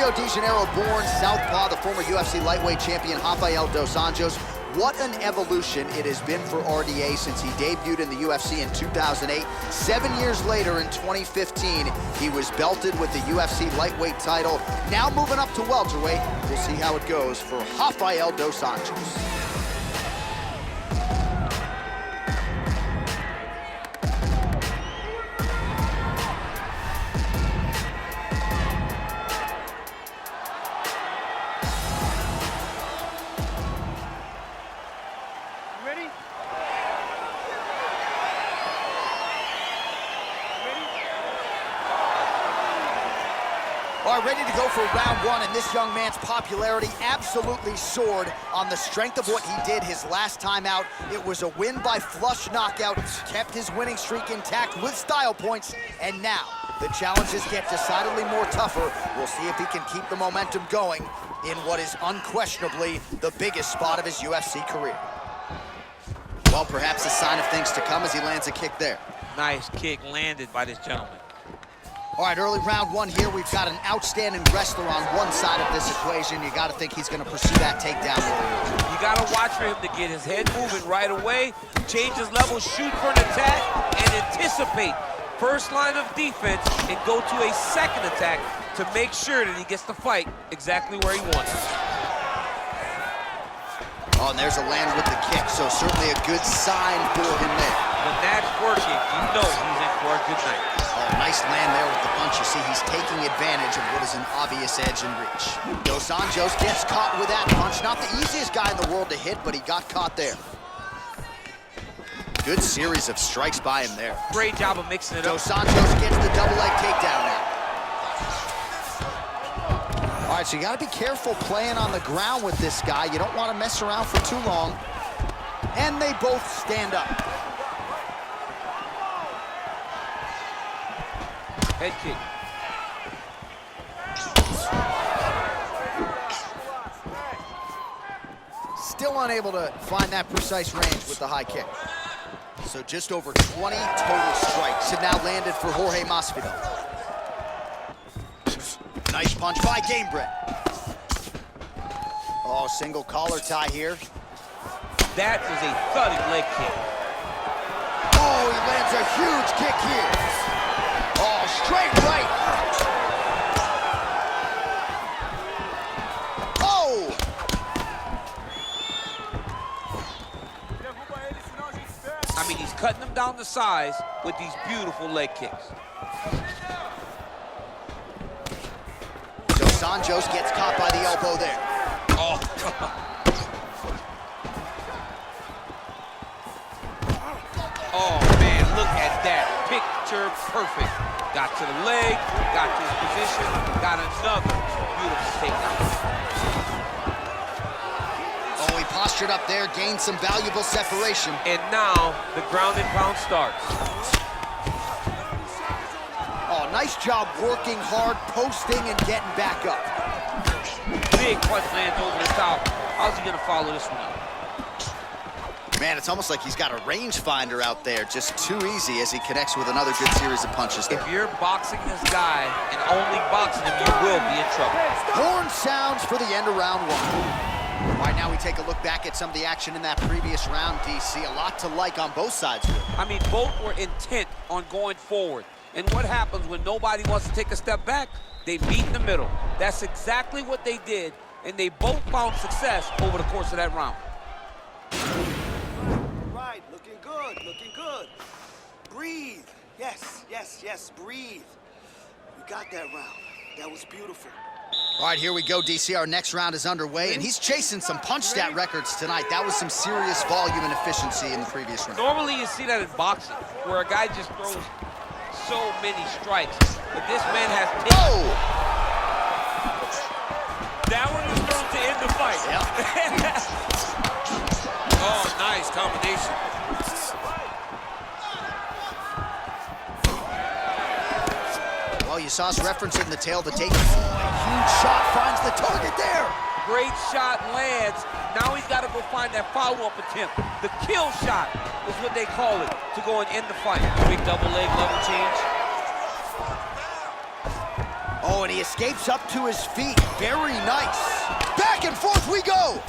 Rio de Janeiro-born southpaw, the former UFC lightweight champion Rafael dos Anjos. What an evolution it has been for RDA since he debuted in the UFC in 2008. 7 years later, in 2015, he was belted with the UFC lightweight title. Now moving up to welterweight. We'll see how it goes for Rafael dos Anjos. All right, ready to go for round one, and this young man's popularity absolutely soared on the strength of what he did his last time out. It was a win by flush knockout, kept his winning streak intact with style points, and now the challenges get decidedly more tougher. We'll see if he can keep the momentum going in what is unquestionably the biggest spot of his UFC career. Well, perhaps a sign of things to come as he lands a kick there. Nice kick landed by this gentleman. All right, early round one here. We've got an outstanding wrestler on one side of this equation. You got to think he's going to pursue that takedown. You got to watch for him to get his head moving right away, change his level, shoot for an attack, and anticipate first line of defense and go to a second attack to make sure that he gets the fight exactly where he wants it. Oh, and there's a land with the kick, so certainly a good sign for him there. When that's working, you know he's in for a good night. Oh, nice land there with the punch. You see, he's taking advantage of what is an obvious edge and reach. Dos Anjos gets caught with that punch. Not the easiest guy in the world to hit, but he got caught there. Good series of strikes by him there. Great job of mixing it up. Dos Anjos gets the double leg takedown now. All right, so you got to be careful playing on the ground with this guy. You don't want to mess around for too long. And they both stand up. Head kick. Still unable to find that precise range with the high kick. So just over 20 total strikes have now landed for Jorge Masvidal. Nice punch by Gamebred. Oh, single collar tie here. That was a thudding leg kick. Oh, he lands a huge kick here. Oh, straight right. Oh! I mean, he's cutting them down to size with these beautiful leg kicks. Dos Anjos gets caught by the elbow there. Oh. Oh, man, look at that. Picture perfect. Got to the leg, got to his position, got another beautiful takedown. Oh, he postured up there, gained some valuable separation. And now the ground and pound starts. Oh, nice job working hard, posting, and getting back up. Big punch lands over the top. How's he gonna follow this one up? Man, it's almost like he's got a rangefinder out there, just too easy as he connects with another good series of punches there. If you're boxing this guy and only boxing him, you will be in trouble. Horn sounds for the end of round one. All right, now we take a look back at some of the action in that previous round, DC. A lot to like on both sides here. I mean, both were intent on going forward. And what happens when nobody wants to take a step back? They meet in the middle. That's exactly what they did, and they both found success over the course of that round. Right, looking good, looking good. Breathe. Yes, yes, yes, breathe. You got that round. That was beautiful. All right, here we go, DC. Our next round is underway, and he's chasing some punch stat records tonight. That was some serious volume and efficiency in the previous round. Normally you see that in boxing, where a guy just throws so many strikes, but this man has... Oh! That one was thrown to end the fight. Yep. Oh, nice combination. Well, you saw us referencing the tail, the take. Huge shot finds the target there. Great shot lands. Now he's got to go find that follow-up attempt. The kill shot is what they call it, to go and end the fight. Big double leg level change. Oh, Oh, and he escapes up to his feet. Very nice. Back and forth we go.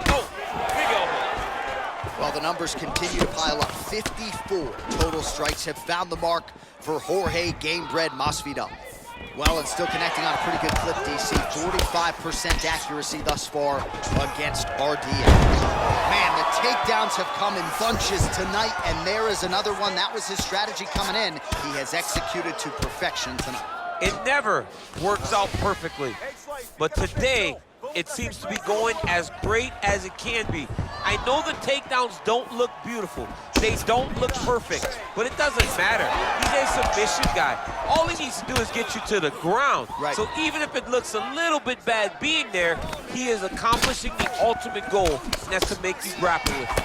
Oh. Well, the numbers continue to pile up. 54 total strikes have found the mark for Jorge Gamebred Masvidal. Well, and still connecting on a pretty good clip, DC. 45% accuracy thus far against RDA. Man, the takedowns have come in bunches tonight, and there is another one. That was his strategy coming in. He has executed to perfection tonight. It never works out perfectly, but today, it seems to be going as great as it can be. I know the takedowns don't look beautiful. They don't look perfect, but it doesn't matter. He's a submission guy. All he needs to do is get you to the ground. Right. So even if it looks a little bit bad being there, he is accomplishing the ultimate goal, and that's to make you grapple with it.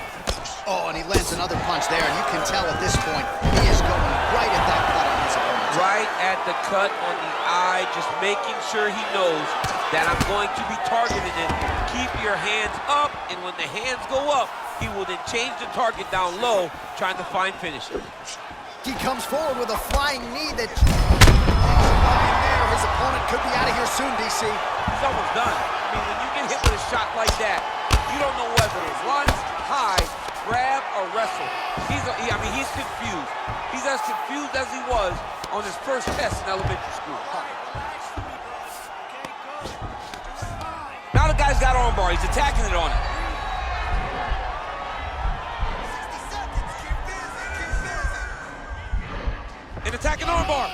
Oh, and he lands another punch there, and you can tell at this point, he is going right at that cut on his opponent. Right at the cut on the eye, just making sure he knows that I'm going to be targeting it. Keep your hands up, and when the hands go up, he will then change the target down low, trying to find finisher. He comes forward with a flying knee that... there, his opponent could be out of here soon, DC. He's almost done. I mean, when you get hit with a shot like that, you don't know whether to run, hide, grab, or wrestle. He's confused. He's as confused as he was on his first test in elementary school. Now the guy's got armbar. He's attacking it on it. And attacking armbar.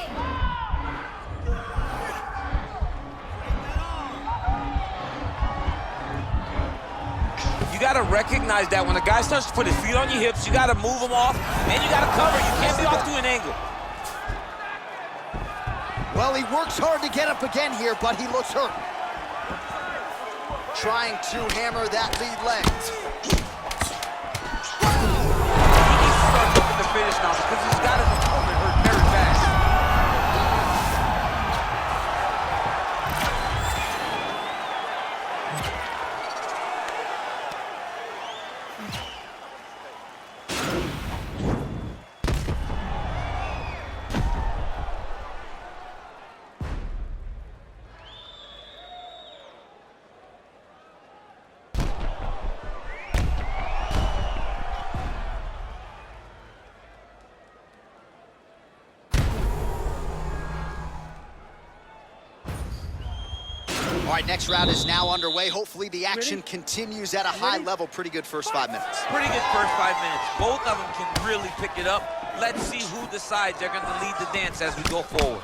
You got to recognize that when a guy starts to put his feet on your hips, you got to move him off, and you got to cover. You can't be off to an angle. Well, he works hard to get up again here, but he looks hurt. Trying to hammer that lead leg. He needs to start looking to finish now because he's got his opponent hurt very bad. All right, next round is now underway. Hopefully the action continues at a high level. Pretty good first 5 minutes. Pretty good first 5 minutes. Both of them can really pick it up. Let's see who decides they're going to lead the dance as we go forward.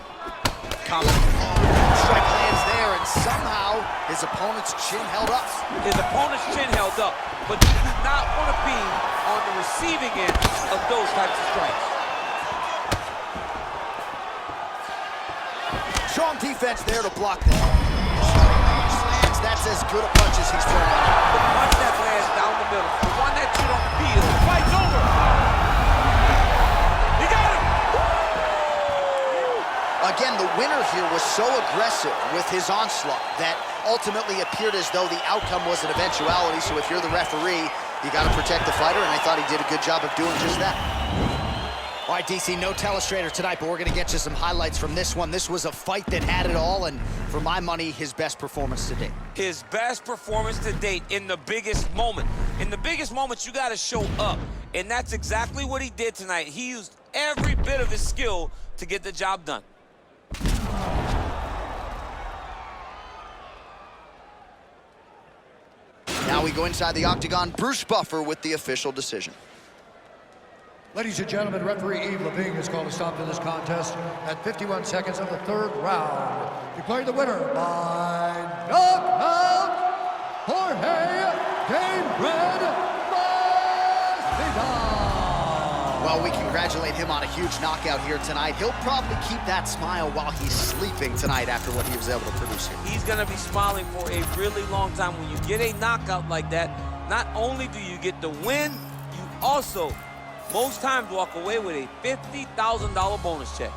Coming. Strike lands there, and somehow his opponent's chin held up. His opponent's chin held up, but you do not want to be on the receiving end of those types of strikes. Strong defense there to block that. That's as good a punch as he's thrown out. The punch that lands down the middle, the one that you don't feel, the fight's over. He got him! Again, the winner here was so aggressive with his onslaught that ultimately appeared as though the outcome was an eventuality. So if you're the referee, you got to protect the fighter, and I thought he did a good job of doing just that. All right, DC, no telestrator tonight, but we're going to get you some highlights from this one. This was a fight that had it all, and for my money, his best performance to date. His best performance to date in the biggest moment. In the biggest moments, you got to show up, and that's exactly what he did tonight. He used every bit of his skill to get the job done. Now we go inside the octagon. Bruce Buffer with the official decision. Ladies and gentlemen, referee Yves Levine has called a stop to this contest at 51 seconds of the third round. Declaring the winner by knockout, Jorge Gamebred Masvidal. Well, we congratulate him on a huge knockout here tonight. He'll probably keep that smile while he's sleeping tonight after what he was able to produce here. He's going to be smiling for a really long time. When you get a knockout like that, not only do you get the win, you also most times walk away with a $50,000 bonus check.